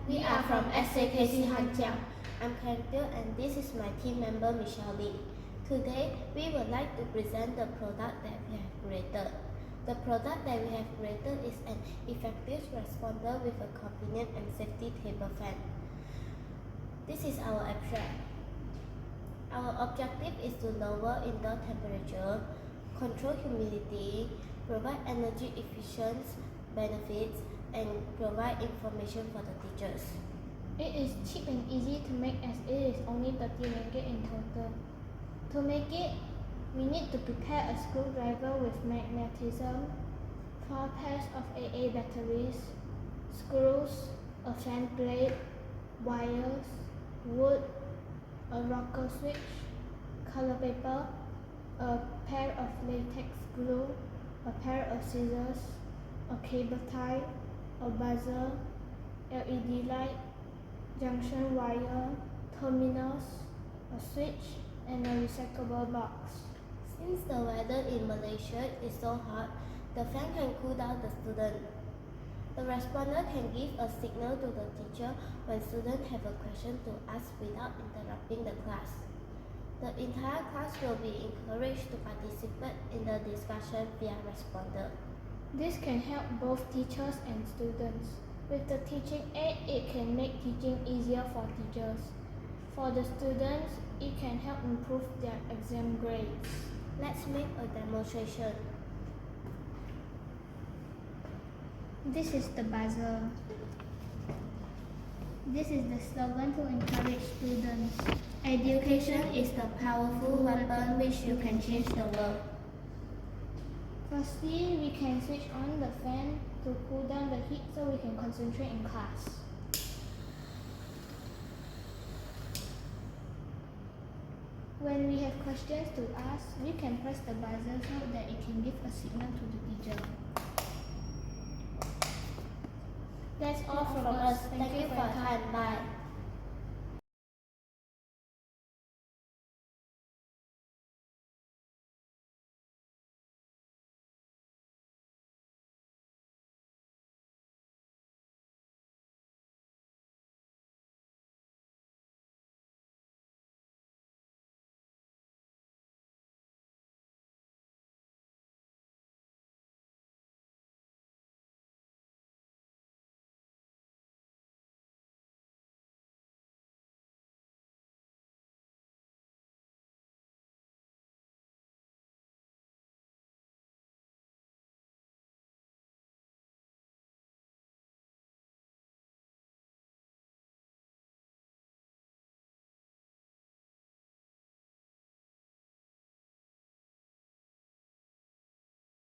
We are from ISIC Hanjiang. I'm Candice and this is my team member Michelle Lee. Today, we would like to present the product that we have created. The product that we have created is an effective responder with a convenient and safety table fan. This is our abstract. Our objective is to lower indoor temperature, control humidity, provide energy efficient benefits, and provide information for the teachers. It is cheap and easy to make as it is only 30 ringgit in total. To make it, we need to prepare a screwdriver with magnetism, 4 pairs of AA batteries, screws, a fan blade, wires, wood, a rocker switch, color paper, a pair of latex glue, a pair of scissors, a cable tie, a buzzer, LED light, junction wire, terminals, a switch, and a recyclable box. Since the weather in Malaysia is so hot, the fan can cool down the student. The responder can give a signal to the teacher when students have a question to ask without interrupting the class. The entire class will be encouraged to participate in the discussion via responder. This can help both teachers and students. With the teaching aid, it can make teaching easier for teachers. For the students, it can help improve their exam grades. Let's make a demonstration. This is the buzzer. This is the slogan to encourage students. Education is the powerful weapon which you can change the world. Firstly, we can switch on the fan to cool down the heat so we can concentrate in class. When we have questions to ask, we can press the buzzer so that it can give a signal to the teacher. That's all from us. Thank you for your time. Bye.